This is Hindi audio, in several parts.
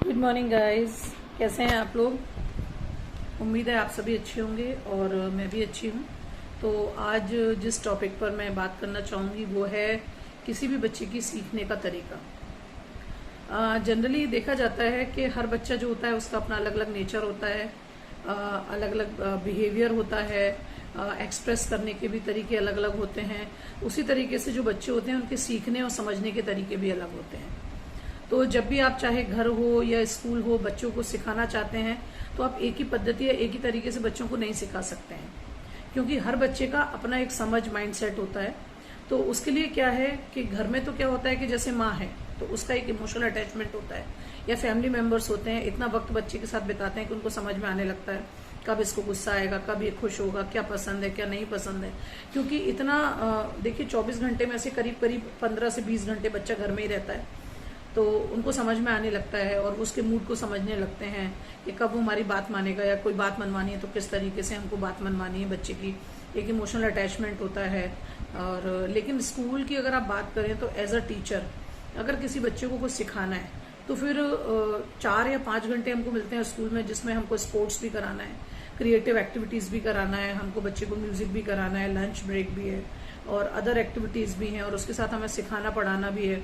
Good morning guys. कैसे हैं आप लोग? उम्मीद है आप सभी अच्छे होंगे और मैं भी अच्छी हूँ। तो आज जिस टॉपिक पर मैं बात करना चाहूँगी वो है किसी भी बच्चे की सीखने का तरीका। जनरली देखा जाता है कि हर बच्चा जो होता है उसका अपना अलग अलग नेचर होता है, अलग अलग बिहेवियर होता है, एक्सप्रेस करने के भी तरीके अलग अलग होते हैं। उसी तरीके से जो बच्चे होते हैं उनके सीखने और समझने के तरीके भी अलग होते हैं। तो जब भी आप चाहे घर हो या स्कूल हो बच्चों को सिखाना चाहते हैं तो आप एक ही पद्धति या एक ही तरीके से बच्चों को नहीं सिखा सकते हैं, क्योंकि हर बच्चे का अपना एक समझ माइंडसेट होता है। तो उसके लिए क्या है कि घर में तो क्या होता है कि जैसे माँ है तो उसका एक इमोशनल अटैचमेंट होता है, या फैमिली मेंबर्स होते हैं, इतना वक्त बच्चे के साथ बिताते हैं कि उनको समझ में आने लगता है कब इसको गुस्सा आएगा, कब ये खुश होगा, क्या पसंद है क्या नहीं पसंद है। क्योंकि इतना देखिए 24 घंटे में से करीब करीब 15 से 20 घंटे बच्चा घर में ही रहता है, तो उनको समझ में आने लगता है और उसके मूड को समझने लगते हैं कि कब वो हमारी बात मानेगा, या कोई बात मनवानी है तो किस तरीके से हमको बात मनवानी है। बच्चे की एक इमोशनल अटैचमेंट होता है। और लेकिन स्कूल की अगर आप बात करें तो एज अ टीचर अगर किसी बच्चे को कुछ सिखाना है तो फिर 4 या 5 घंटे हमको मिलते हैं स्कूल में, जिसमें हमको स्पोर्ट्स भी कराना है, क्रिएटिव एक्टिविटीज भी कराना है, हमको बच्चे को म्यूजिक भी कराना है, लंच ब्रेक भी है और अदर एक्टिविटीज भी हैं, और उसके साथ हमें सिखाना पढ़ाना भी है।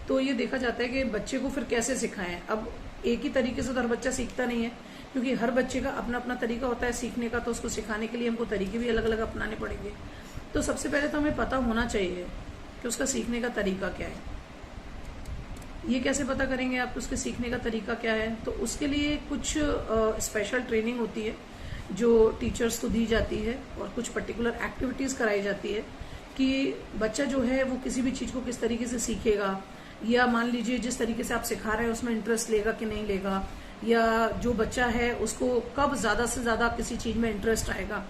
तो ये देखा जाता है कि बच्चे को फिर कैसे सिखाएं। अब एक ही तरीके से तो हर बच्चा सीखता नहीं है, क्योंकि हर बच्चे का अपना अपना तरीका होता है सीखने का, तो उसको सिखाने के लिए हमको तरीके भी अलग अलग अपनाने पड़ेंगे। तो सबसे पहले तो हमें पता होना चाहिए कि उसका सीखने का तरीका क्या है। ये कैसे पता करेंगे आप उसके सीखने का तरीका क्या है? तो उसके लिए कुछ स्पेशल ट्रेनिंग होती है जो टीचर्स को दी जाती है, और कुछ पर्टिकुलर एक्टिविटीज कराई जाती है कि बच्चा जो है वो किसी भी चीज को किस तरीके से सीखेगा, या मान लीजिए जिस तरीके से आप सिखा रहे हैं उसमें इंटरेस्ट लेगा कि नहीं लेगा, या जो बच्चा है उसको कब ज्यादा से ज्यादा किसी चीज में इंटरेस्ट आएगा।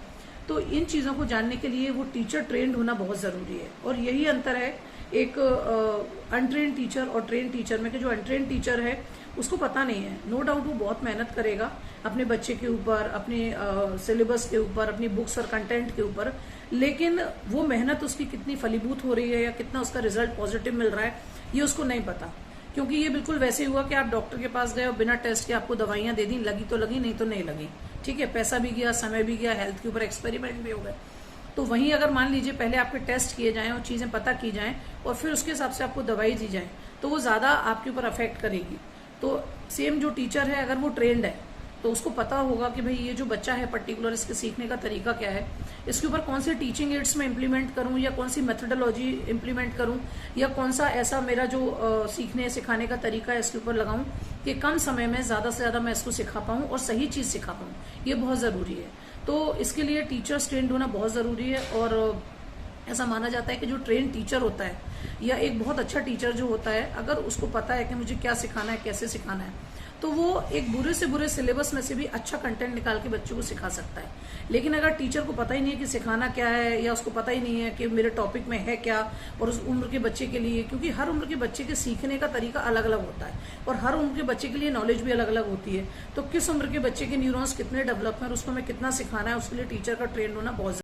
तो इन चीजों को जानने के लिए वो टीचर ट्रेंड होना बहुत जरूरी है। और यही अंतर है एक अनट्रेन टीचर और ट्रेन टीचर में, कि जो अनट्रेन टीचर है उसको पता नहीं है, नो डाउट वो बहुत मेहनत करेगा अपने बच्चे के ऊपर, अपने सिलेबस के ऊपर, अपनी बुक्स और कंटेंट के ऊपर, लेकिन वो मेहनत उसकी कितनी फलीभूत हो रही है या कितना उसका रिजल्ट पॉजिटिव मिल रहा है ये उसको नहीं पता। क्योंकि ये बिल्कुल वैसे हुआ कि आप डॉक्टर के पास गए और बिना टेस्ट के आपको दवाइयां दे दी, लगी तो लगी नहीं तो नहीं लगी, ठीक है, पैसा भी गया, समय भी गया, हेल्थ के ऊपर एक्सपेरिमेंट भी हो गए। तो वहीं अगर मान लीजिए पहले आपके टेस्ट किए जाएं और चीजें पता की जाएं और फिर उसके हिसाब से आपको दवाई दी जाए तो वो ज्यादा आपके ऊपर अफेक्ट करेगी। तो सेम जो टीचर है अगर वो ट्रेंड है तो उसको पता होगा कि भाई ये जो बच्चा है पर्टिकुलर, इसके सीखने का तरीका क्या है, इसके ऊपर कौन से टीचिंग एड्स में इम्प्लीमेंट करूं या कौन सी मेथोडोलॉजी इम्प्लीमेंट करूं, या कौन सा ऐसा मेरा जो सीखने सिखाने का तरीका है इसके ऊपर लगाऊं कि कम समय में ज्यादा से ज्यादा मैं इसको सिखा पाऊं और सही चीज सिखा पाऊं। ये बहुत जरूरी है। तो इसके लिए टीचर्स ट्रेंड होना बहुत जरूरी है। और ऐसा माना जाता है कि जो ट्रेन टीचर होता है या एक बहुत अच्छा टीचर जो होता है, अगर उसको पता है कि मुझे क्या सिखाना है, कैसे सिखाना है, तो वो एक बुरे से बुरे सिलेबस में से भी अच्छा कंटेंट निकाल के बच्चों को सिखा सकता है। लेकिन अगर टीचर को पता ही नहीं है कि सिखाना क्या है, या उसको पता ही नहीं है कि मेरे टॉपिक में है क्या और उस उम्र के बच्चे के लिए, क्योंकि हर उम्र के बच्चे के सीखने का तरीका अलग अलग होता है और हर उम्र के बच्चे के लिए नॉलेज भी अलग अलग होती है। तो किस उम्र के बच्चे के न्यूरॉन्स कितने डेवलप हैं और उसको हमें कितना सिखाना है, उसके लिए टीचर का ट्रेंड होना बहुत